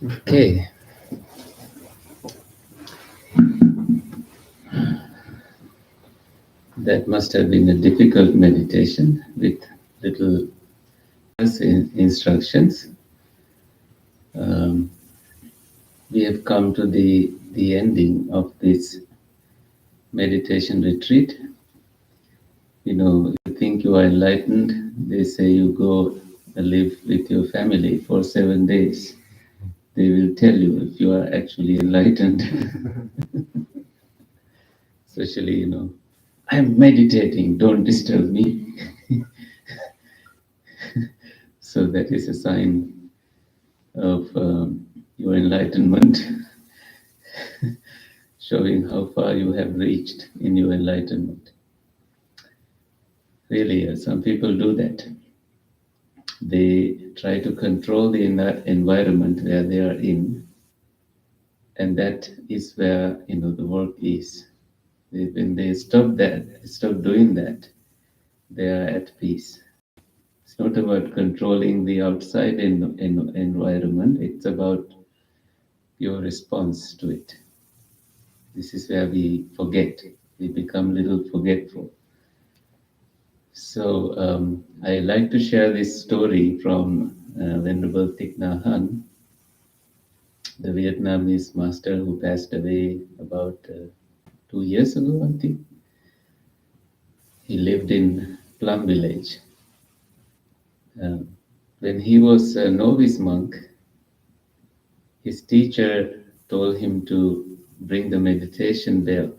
Okay, that must have been a difficult meditation with little instructions. Um, we have come to the ending of this meditation retreat. You think you are enlightened, they say you go live with your family for 7 days. They will tell you if you are actually enlightened. Especially, I'm meditating, don't disturb me. So that is a sign of your enlightenment, showing how far you have reached in your enlightenment. Really, some people do that. They try to control the environment where they are in, and that is where the work is. When they stop doing that, they are at peace. It's not about controlling the outside environment. It's about your response to it. This is where we forget. We become a little forgetful. So I like to share this story from Venerable Thich Nhat Hanh, the Vietnamese master who passed away about 2 years ago, I think. He lived in Plum Village. When he was a novice monk, his teacher told him to bring the meditation bell.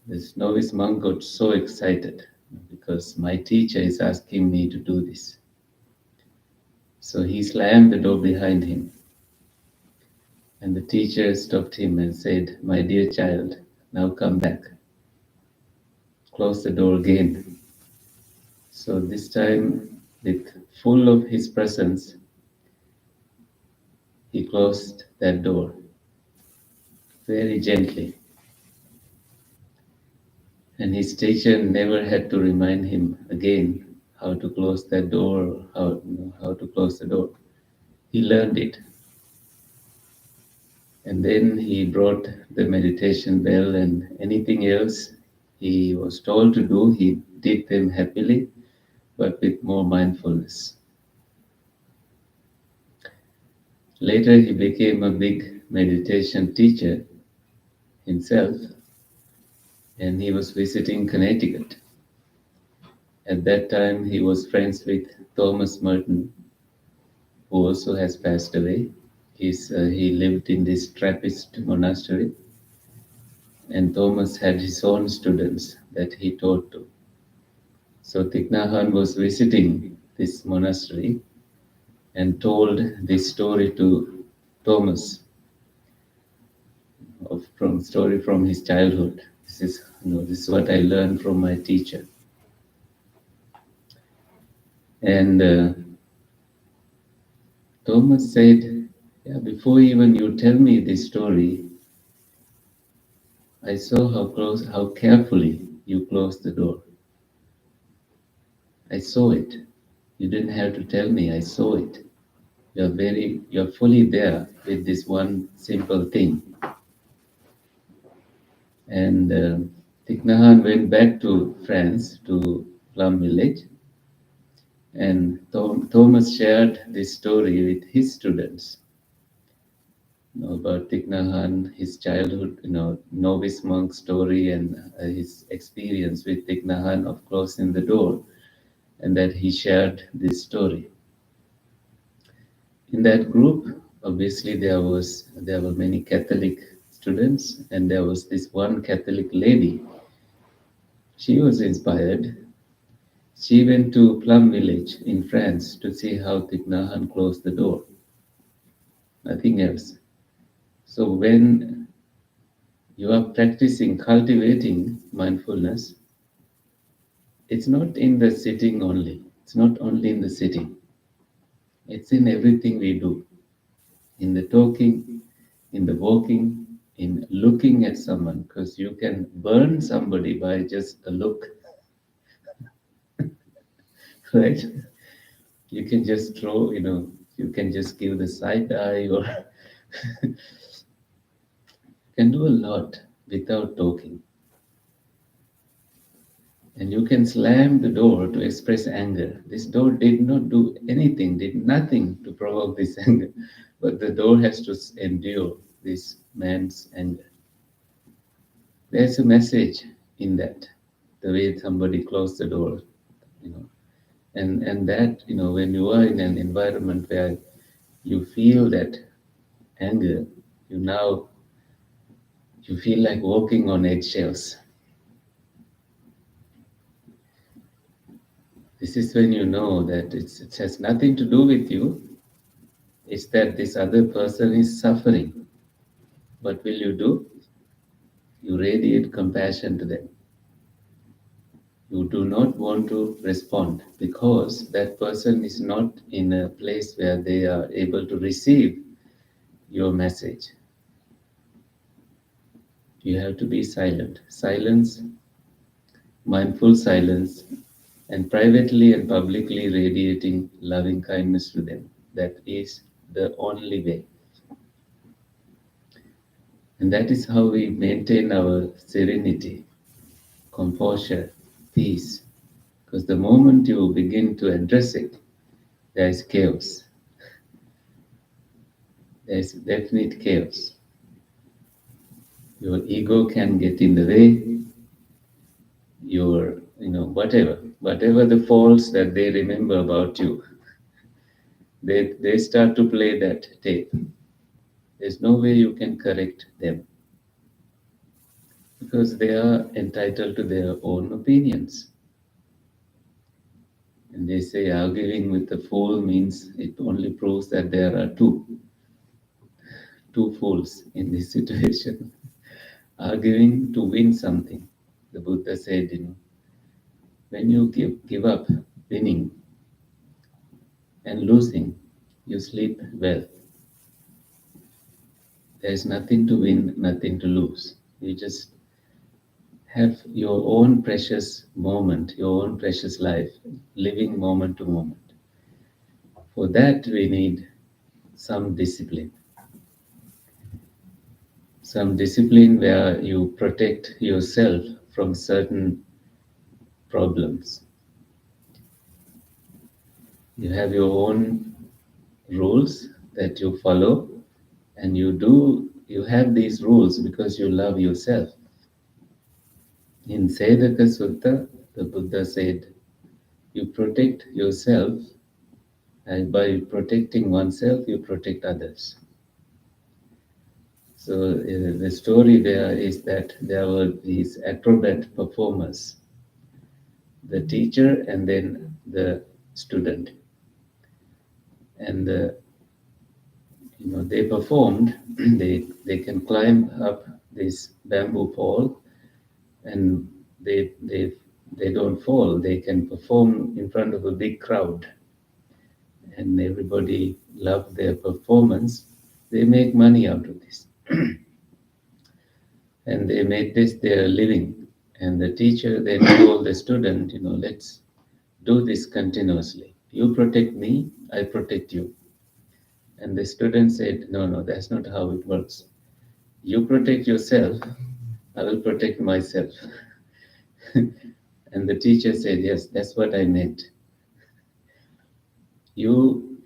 This novice monk got so excited because my teacher is asking me to do this. So he slammed the door behind him. And the teacher stopped him and said, "My dear child, now come back." Close the door again. So this time, with full of his presence, he closed that door very gently. And his teacher never had to remind him again how to close that door, how to close the door. He learned it. And then he brought the meditation bell and anything else he was told to do, he did them happily, but with more mindfulness. Later, he became a big meditation teacher himself, and he was visiting Connecticut. At that time, he was friends with Thomas Merton, who also has passed away. He lived in this Trappist monastery, and Thomas had his own students that he taught to. So Thich Nhat Hanh was visiting this monastery and told this story to Thomas, from story from his childhood. This is what I learned from my teacher. And Thomas said, "Yeah, before even you tell me this story, I saw how carefully you closed the door. I saw it. You didn't have to tell me. I saw it. You're fully there with this one simple thing." And Thich Nhat Hanh went back to France, to Plum Village, and Thomas shared this story with his students, about Thich Nhat Hanh, his childhood, novice monk story, and his experience with Thich Nhat Hanh of closing the door, and that he shared this story. In that group, obviously there were many Catholic students, and there was this one Catholic lady. She was inspired. She went to Plum Village in France to see how Thich Nhat Hanh closed the door. Nothing else. So when you are practicing, cultivating mindfulness, it's not in the sitting only. It's not only in the sitting. It's in everything we do. In the talking, in the walking, in looking at someone, because you can burn somebody by just a look, right? You can just throw, You can just give the side eye, or can do a lot without talking. And you can slam the door to express anger. This door did not do anything, did nothing to provoke this anger, but the door has to endure this man's anger. There's a message in that, the way somebody closed the door, you know. And that, when you are in an environment where you feel that anger, you now you feel like walking on eggshells. This is when you know that it has nothing to do with you. It's that this other person is suffering. What will you do? You radiate compassion to them. You do not want to respond because that person is not in a place where they are able to receive your message. You have to be silent. Silence, mindful silence, and privately and publicly radiating loving kindness to them. That is the only way. And that is how we maintain our serenity, composure, peace. Because the moment you begin to address it, there is chaos. There is definite chaos. Your ego can get in the way, your, whatever the faults that they remember about you, they start to play that tape. There's no way you can correct them because they are entitled to their own opinions. And they say arguing with a fool means it only proves that there are two fools in this situation, arguing to win something. The Buddha said, when you give up winning and losing, you sleep well. There's nothing to win, nothing to lose. You just have your own precious moment, your own precious life, living moment to moment. For that, we need some discipline. Some discipline where you protect yourself from certain problems. You have your own rules that you follow, and you have these rules because you love yourself. In Sedaka Sutta, the Buddha said, you protect yourself, and by protecting oneself, you protect others. So the story there is that there were these acrobat performers, the teacher and then the student. And they performed, they can climb up this bamboo pole, and they don't fall. They can perform in front of a big crowd, and everybody loved their performance. They make money out of this, and they made this their living. And the teacher then told the student, let's do this continuously. You protect me, I protect you. And the student said, no, that's not how it works. You protect yourself, I will protect myself. And the teacher said, yes, that's what I meant. You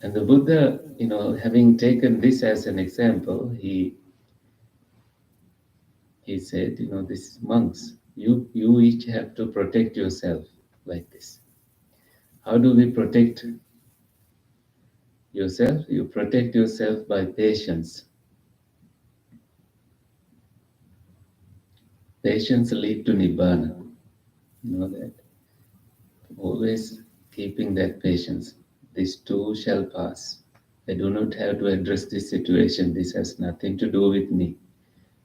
and the Buddha, having taken this as an example, he said, these monks, you each have to protect yourself like this. How do we protect yourself? You protect yourself by patience. Patience leads to Nibbana. You know that. Always keeping that patience. This too shall pass. I do not have to address this situation. This has nothing to do with me.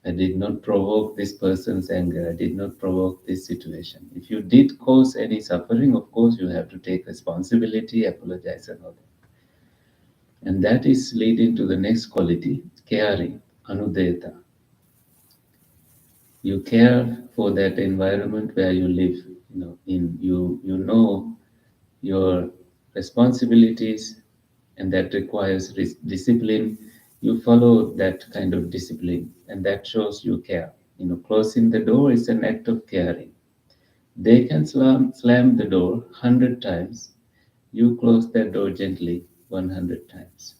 I did not provoke this person's anger. I did not provoke this situation. If you did cause any suffering, of course, you have to take responsibility, apologize, and all that. And that is leading to the next quality, caring, anudeta. You care for that environment where you live. You know your responsibilities, and that requires discipline. You follow that kind of discipline, and that shows you care. Closing the door is an act of caring. They can slam the door 100 times. You close that door gently 100 times.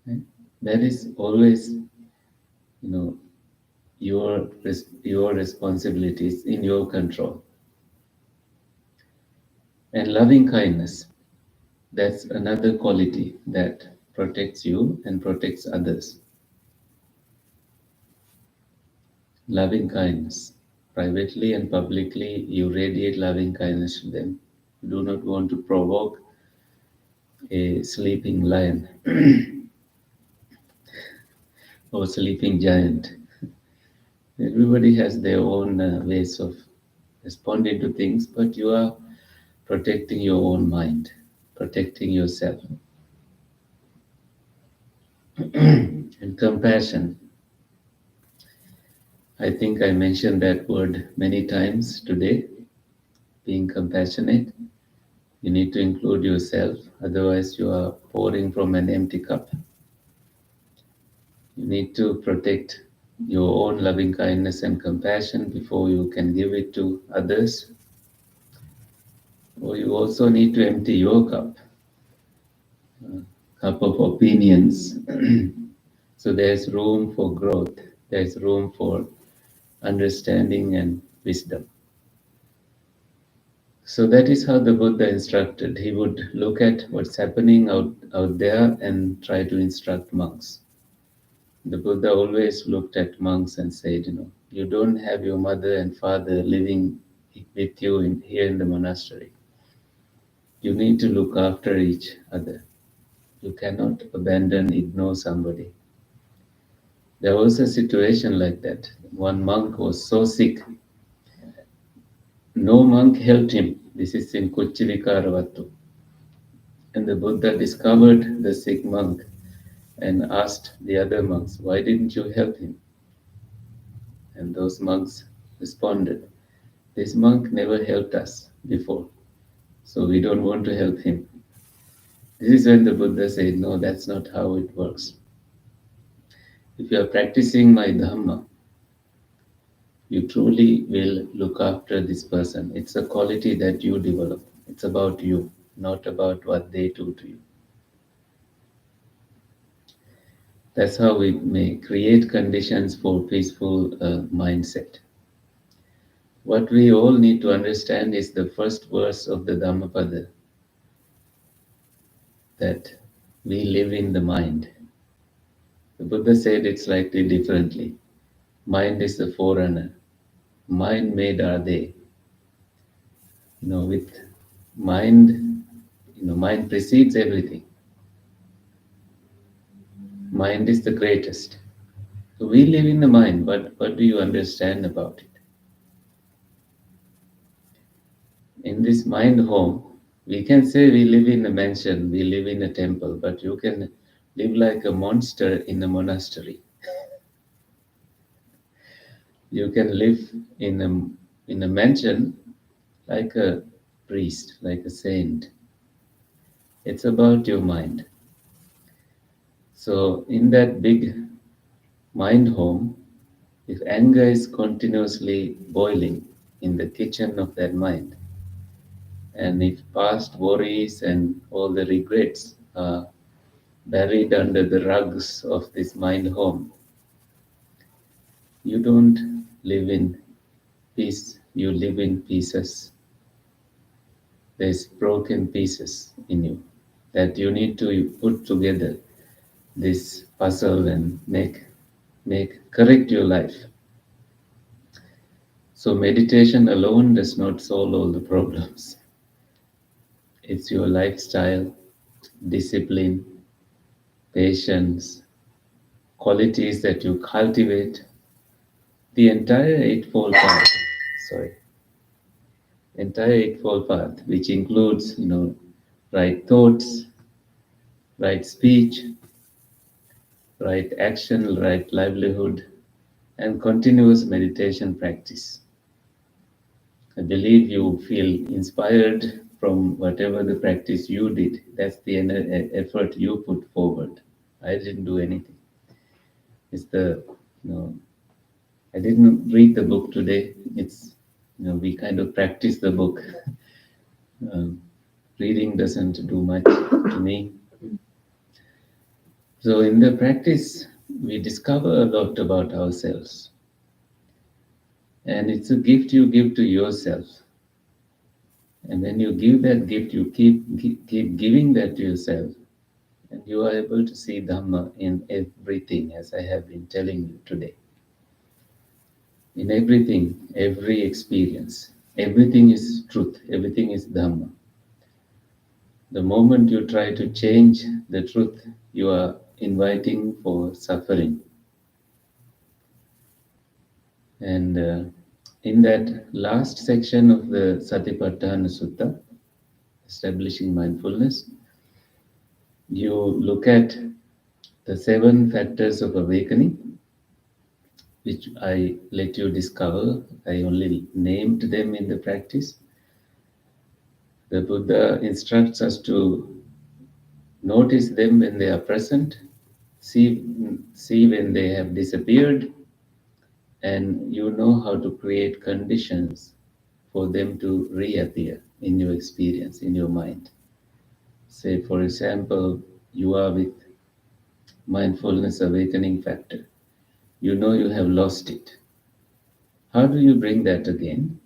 Right? That is always, know, your responsibilities in your control. And loving kindness, that's another quality that protects you and protects others. Loving kindness. Privately and publicly, you radiate loving kindness to them. You do not want to provoke a sleeping lion or sleeping giant. Everybody has their own ways of responding to things, but you are protecting your own mind, protecting yourself. And compassion. I think I mentioned that word many times today, being compassionate. You need to include yourself, otherwise, you are pouring from an empty cup. You need to protect your own loving kindness and compassion before you can give it to others. Or you also need to empty your cup of opinions. So there's room for growth, there's room for understanding and wisdom. So that is how the Buddha instructed. He would look at what's happening out there and try to instruct monks. The Buddha always looked at monks and said, you don't have your mother and father living with you here in the monastery. You need to look after each other. You cannot abandon, ignore somebody. There was a situation like that. One monk was so sick, no monk helped him. This is in Kuchivikaravatu. And the Buddha discovered the sick monk and asked the other monks, why didn't you help him? And those monks responded, this monk never helped us before, so we don't want to help him. This is when the Buddha said, no, that's not how it works. If you are practicing my Dhamma, you truly will look after this person. It's a quality that you develop. It's about you, not about what they do to you. That's how we may create conditions for peaceful mindset. What we all need to understand is the first verse of the Dhammapada, that we live in the mind. The Buddha said it slightly differently. Mind is the forerunner. Mind made are they. With mind, mind precedes everything. Mind is the greatest. So we live in the mind, but what do you understand about it? In this mind home, we can say we live in a mansion, we live in a temple, but you can live like a monster in a monastery. You can live in a mansion like a priest, like a saint. It's about your mind. So in that big mind home, if anger is continuously boiling in the kitchen of that mind, and if past worries and all the regrets are buried under the rugs of this mind home, you don't live in peace, you live in pieces. There's broken pieces in you that you need to put together this puzzle and correct your life. So meditation alone does not solve all the problems. It's your lifestyle, discipline, patience, qualities that you cultivate, the entire Eightfold Path. Sorry, entire Eightfold Path, which includes, right thoughts, right speech, right action, right livelihood, and continuous meditation practice. I believe you feel inspired from whatever the practice you did. That's the effort you put forward. I didn't do anything. It's the, you know, I didn't read the book today. It's, we kind of practice the book. Um, Reading doesn't do much to me. So in the practice, we discover a lot about ourselves. And it's a gift you give to yourself. And when you give that gift, you keep giving that to yourself. And you are able to see Dhamma in everything, as I have been telling you today. In everything, every experience, everything is truth, everything is Dhamma. The moment you try to change the truth, you are inviting for suffering. And in that last section of the Satipatthana Sutta, establishing mindfulness, you look at the 7 factors of awakening, which I let you discover. I only named them in the practice. The Buddha instructs us to notice them when they are present, see when they have disappeared, and you know how to create conditions for them to reappear in your experience, in your mind. Say, for example, you are with mindfulness awakening factor. You know you have lost it. How do you bring that again?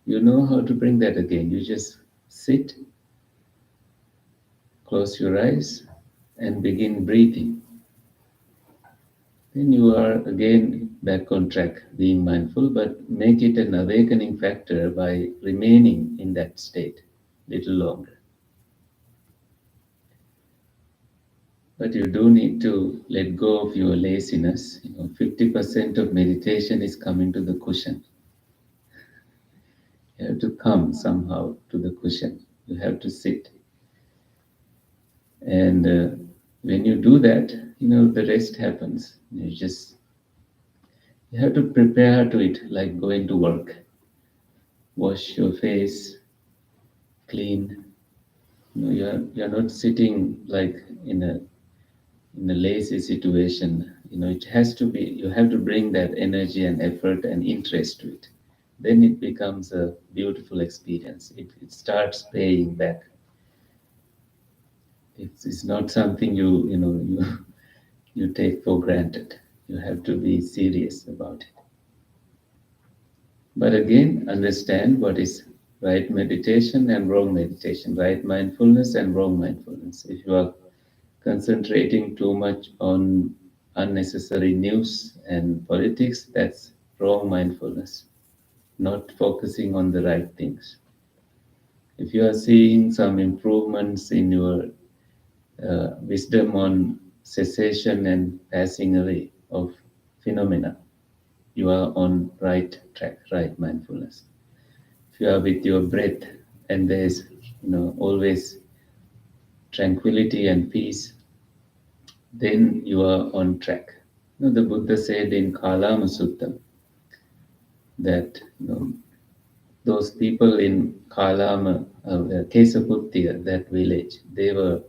You know how to bring that again. You just sit, close your eyes, and begin breathing. Then you are again back on track, being mindful, but make it an awakening factor by remaining in that state a little longer. But you do need to let go of your laziness. 50% of meditation is coming to the cushion. You have to come somehow to the cushion. You have to sit. And when you do that, the rest happens. You have to prepare to it, like going to work. Wash your face, clean. You're not sitting like in a lazy situation. It has to be. You have to bring that energy and effort and interest to it. Then it becomes a beautiful experience. It starts paying back. It's not something you take for granted. You have to be serious about it. But again, understand what is right meditation and wrong meditation, right mindfulness and wrong mindfulness. If you are concentrating too much on unnecessary news and politics, that's wrong mindfulness, not focusing on the right things. If you are seeing some improvements in your wisdom on cessation and passing away of phenomena, you are on right track, right mindfulness. If you are with your breath and there's always tranquility and peace, then you are on track. The Buddha said in Kalama Sutta that those people in Kalama, Kesaputtiya, that village, there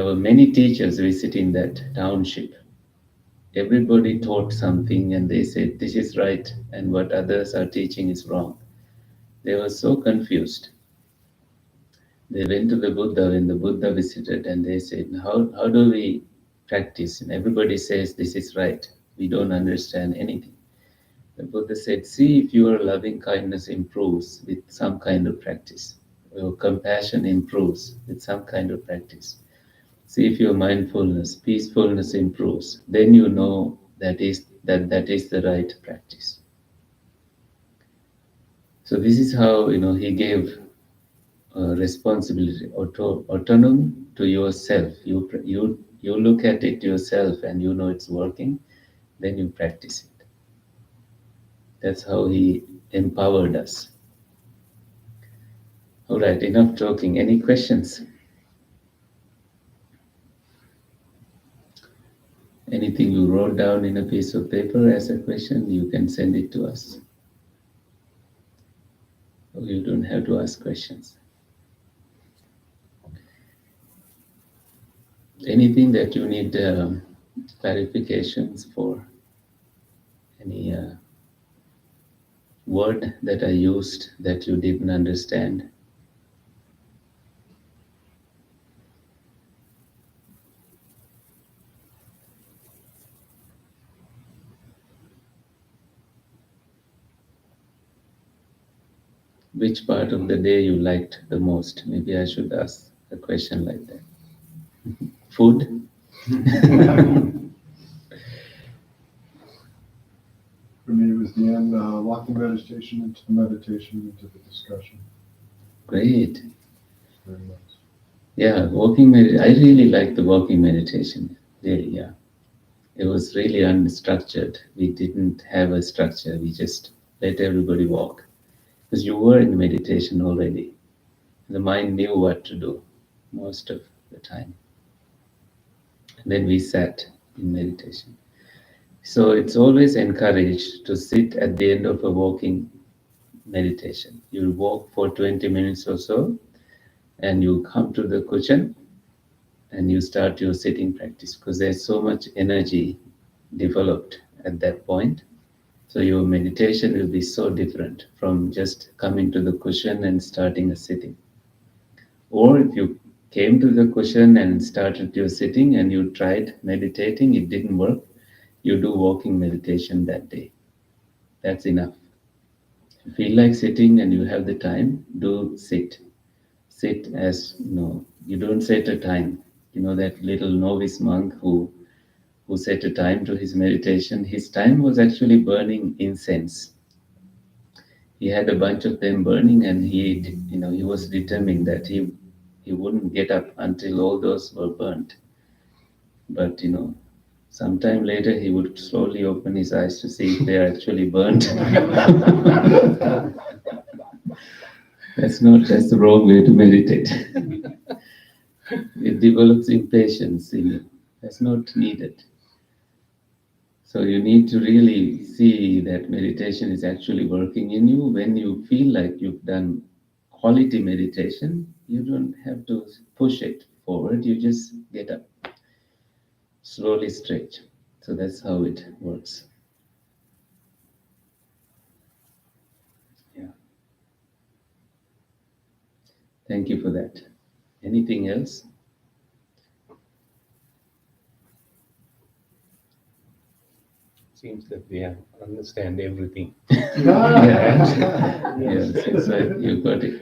were many teachers visiting that township. Everybody taught something and they said this is right and what others are teaching is wrong. They were so confused. They went to the Buddha when the Buddha visited and they said, how do we practice? And everybody says this is right. We don't understand anything. The Buddha said, see if your loving kindness improves with some kind of practice. Your compassion improves with some kind of practice. See if your mindfulness, peacefulness improves. Then you know that is the right practice. So this is how he gave responsibility, autonomy to yourself. You look at it yourself and you know it's working. Then you practice it. That's how he empowered us. All right, enough talking. Any questions? Anything you wrote down in a piece of paper as a question, you can send it to us. You don't have to ask questions. Anything that you need clarifications for? Any word that I used that you didn't understand? Which part of the day you liked the most? Maybe I should ask a question like that. Food? For me, it was the end, walking meditation into the meditation, into the discussion. Great. Very nice. Yeah, I really like the walking meditation. Really, yeah. It was really unstructured. We didn't have a structure. We just let everybody walk. Because you were in meditation already. The mind knew what to do most of the time. And then we sat in meditation. So it's always encouraged to sit at the end of a walking meditation. You walk for 20 minutes or so, and you come to the cushion and you start your sitting practice because there's so much energy developed at that point. So your meditation will be so different from just coming to the cushion and starting a sitting. Or if you came to the cushion and started your sitting and you tried meditating, it didn't work, you do walking meditation that day. That's enough. If you feel like sitting and you have the time, do sit. Sit as you don't set a time. You know that little novice monk who set a time to his meditation. His time was actually burning incense. He had a bunch of them burning, and he was determined that he wouldn't get up until all those were burnt. But sometime later he would slowly open his eyes to see if they are actually burnt. That's the wrong way to meditate. It develops impatience in you. That's not needed. So you need to really see that meditation is actually working in you. When you feel like you've done quality meditation, you don't have to push it forward. You just get up, slowly stretch. So that's how it works. Yeah. Thank you for that. Anything else? Seems that we understand everything. Yeah, seems like you got it.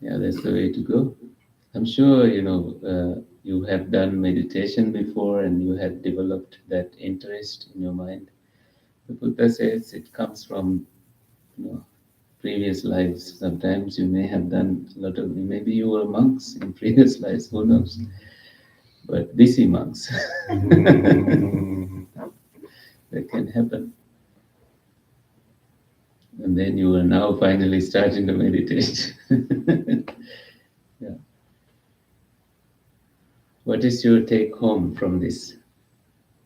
Yeah, that's the way to go. I'm sure you have done meditation before and you have developed that interest in your mind. The Buddha says it comes from previous lives. Sometimes you may have done a lot of, maybe you were monks in previous lives, who knows? But busy monks. That can happen. And then you are now finally starting to meditate. Yeah. What is your take home from this?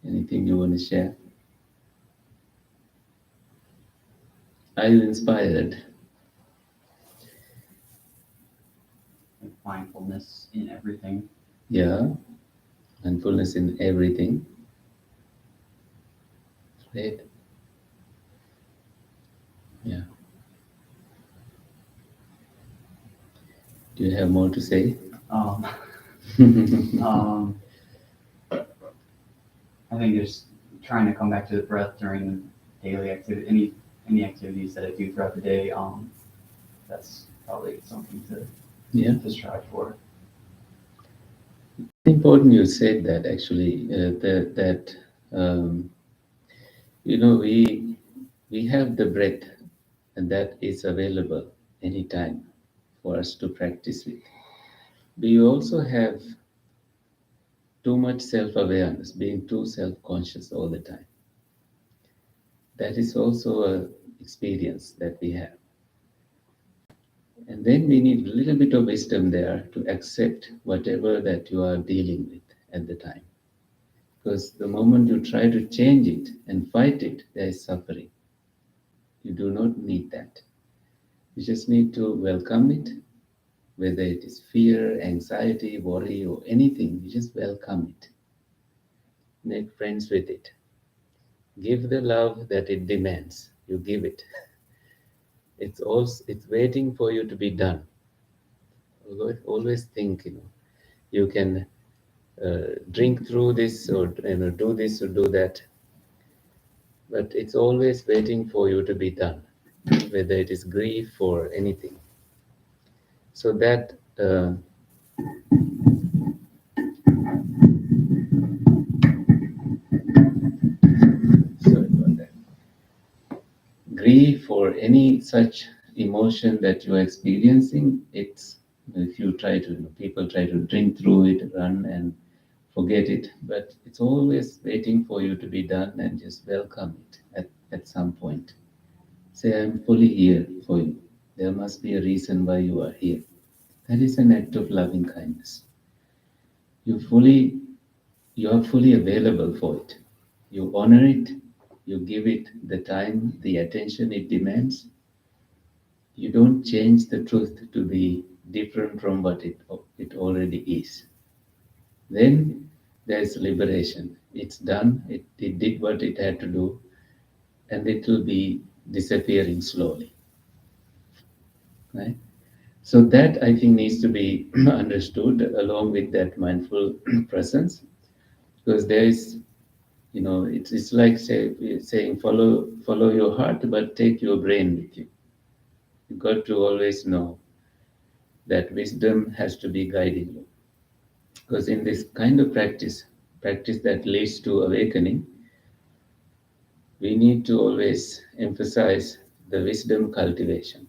Anything you want to share? Are you inspired? Mindfulness in everything. Yeah. Mindfulness in everything. Great. Yeah. Do you have more to say? Um, I think just trying to come back to the breath during daily activity, any activities that I do throughout the day. That's probably something to strive for. Important you said that actually, that we have the breath and that is available anytime for us to practice with. We also have too much self-awareness, being too self-conscious all the time. That is also a experience that we have. And then we need a little bit of wisdom there to accept whatever that you are dealing with at the time. Because the moment you try to change it and fight it, there is suffering. You do not need that. You just need to welcome it, whether it is fear, anxiety, worry, or anything. You just welcome it. Make friends with it. Give the love that it demands. You give it. It's waiting for you to be done. Always think, you can drink through this or do this or do that, but it's always waiting for you to be done, whether it is grief or anything. So that sorry about that. Grief or any such emotion that you are experiencing, it's if you try to, people try to drink through it, run and forget it, but it's always waiting for you to be done and just welcome it at some point. Say, I'm fully here for you. There must be a reason why you are here. That is an act of loving kindness. You fully, you are fully available for it. You honor it. You give it the time, the attention it demands. You don't change the truth to be different from what it already is. Then there's liberation. It's done. It did what it had to do, and it will be disappearing slowly. Right? So that I think needs to be understood along with that mindful presence, because there is, it's like saying follow your heart, but take your brain with you. You got to always know that wisdom has to be guiding you, because in this kind of practice that leads to awakening, we need to always emphasize the wisdom cultivation.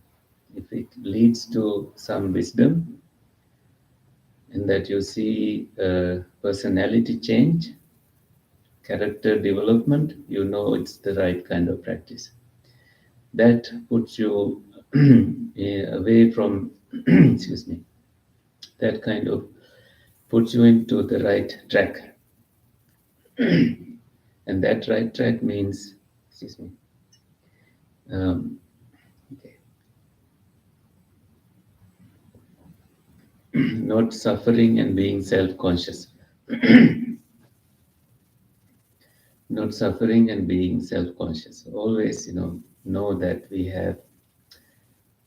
If it leads to some wisdom, and that you see personality change, character development, you know it's the right kind of practice. That puts you away from, excuse me, that kind of puts you into the right track. And that right track means, excuse me, um, okay, not suffering and being self-conscious. Not suffering and being self-conscious. Always, know that we have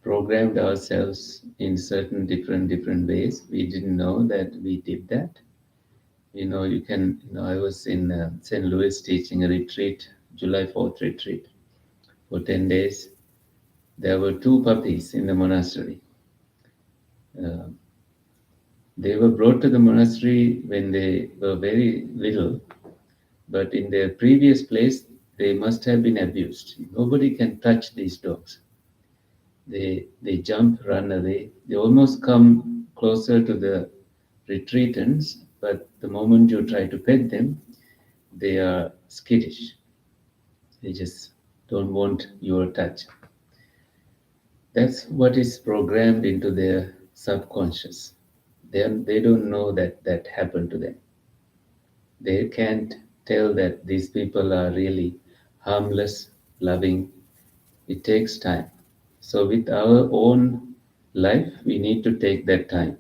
programmed ourselves in certain different ways. We didn't know that we did that. I was in St. Louis teaching a retreat, July 4th retreat for 10 days. There were two puppies in the monastery. Uh, they were brought to the monastery when they were very little, but in their previous place, they must have been abused. Nobody can touch these dogs. They jump, run away. They almost come closer to the retreatants, but the moment you try to pet them, they are skittish. They just don't want your touch. That's what is programmed into their subconscious. They don't know that happened to them. They can't tell that these people are really harmless, loving. It takes time. So with our own life, we need to take that time.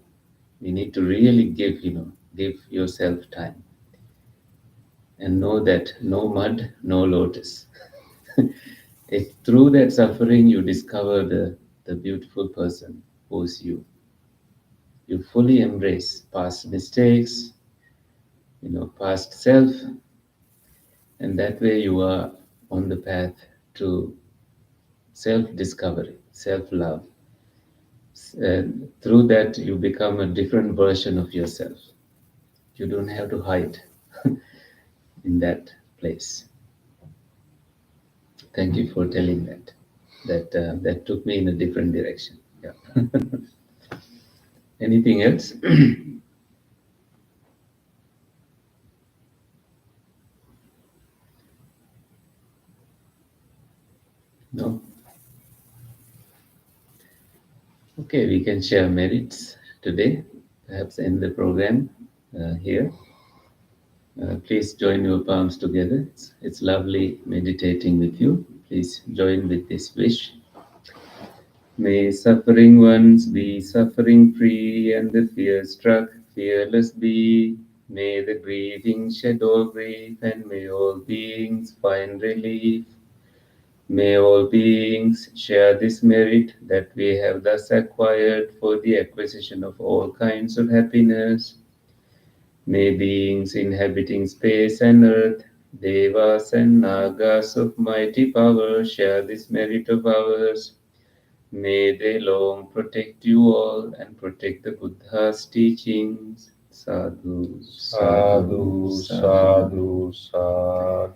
We need to really give yourself time and know that no mud, no lotus. If through that suffering you discover the beautiful person who's you, you fully embrace past mistakes, past self, and that way you are on the path to self-discovery, self-love. Through that you become a different version of yourself. You don't have to hide in that place. Thank you for telling that. That took me in a different direction. Yeah. Anything else? No? Okay, we can share merits today. Perhaps end the program here. Please join your palms together. It's lovely meditating with you. please join with this wish. May suffering ones be suffering free, and the fear struck fearless be. May the grieving shed all grief, and may all beings find relief. May all beings share this merit that we have thus acquired for the acquisition of all kinds of happiness. May beings inhabiting space and earth, devas and nagas of mighty power, share this merit of ours. May they long protect you all and protect the Buddha's teachings. Sadhu, sadhu, Sadhu, sadhu. sadhu, sadhu.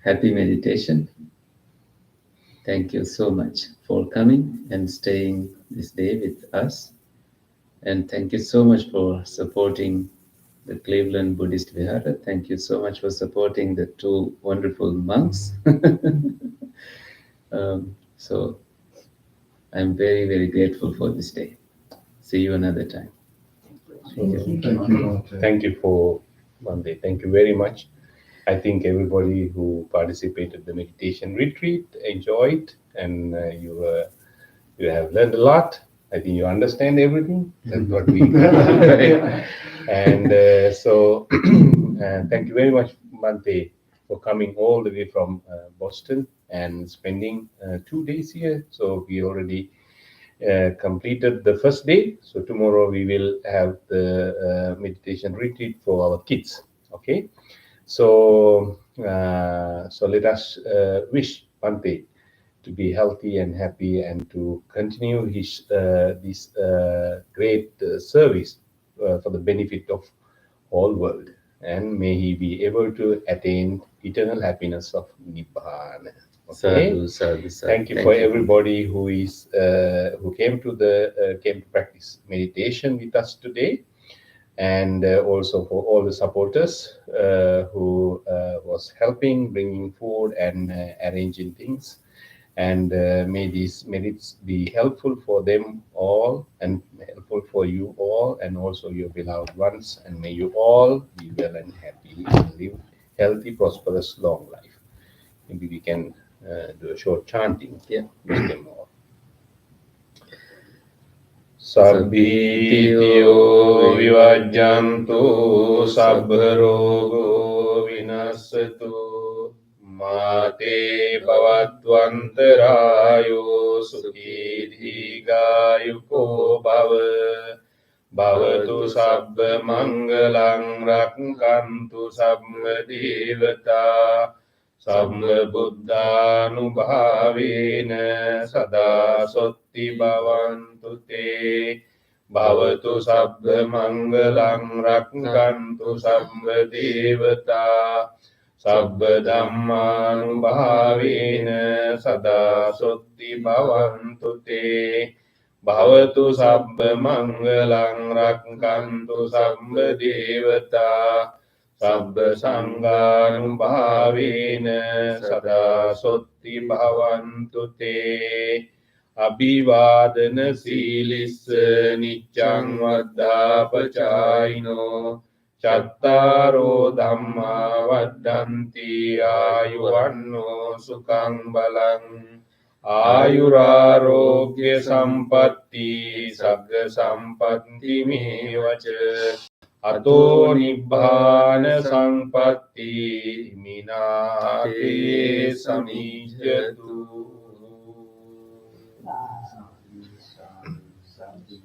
Happy meditation. Thank you so much for coming and staying this day with us. And thank you so much for supporting the Cleveland Buddhist Vihara. Thank you so much for supporting the two wonderful monks. So I'm very, very grateful for this day. See you another time. Thank you, Bhante. Thank you for Bhante. Thank you very much. I think everybody who participated the meditation retreat enjoyed, and you have learned a lot. I think you understand everything. That's what we right? And so thank you very much, Bhante, for coming all the way from Boston and spending 2 days here. So we already completed the first day. So tomorrow we will have the meditation retreat for our kids. Okay. So so let us wish Bhante to be healthy and happy and to continue his this great service for the benefit of all world, and may he be able to attain eternal happiness of Nibbana. Okay. Sadhu, sadhu, sadhu. Thank you for everybody who is who came to practice meditation with us today, and also for all the supporters who was helping bringing food and arranging things. And may these merits be helpful for them all and helpful for you all and also your beloved ones. And may you all be well and happy and live healthy, prosperous, long life. Maybe we can do a short chanting. Yeah. Wish them all. Sabbitiyo vivajjantu sabbha rogo vinasatu mate bhavatvantarayo sukhi dīghāyuko bhava bhavatu sabba mangalang rakkantu sabba devata sabba buddhanubhavena sada sotti bhavantu te bhavatu sabba mangalang rakkantu sabba devata sabba dhammanubhavena sada sotti bhavantu te bhavatu sabba mangalang rakkantu sabba devata sabba sanghanubhavena sada sotti bhavantu te abhivadana silissa niccang vaddhapachayino cattaro dhamma vaddanti ayuvanno sukhang balang ayurarogya sampatti sagga sampatti mevaca ato nibbana sampatti minate samijjatu. Sadhu, sadhu, sadhu.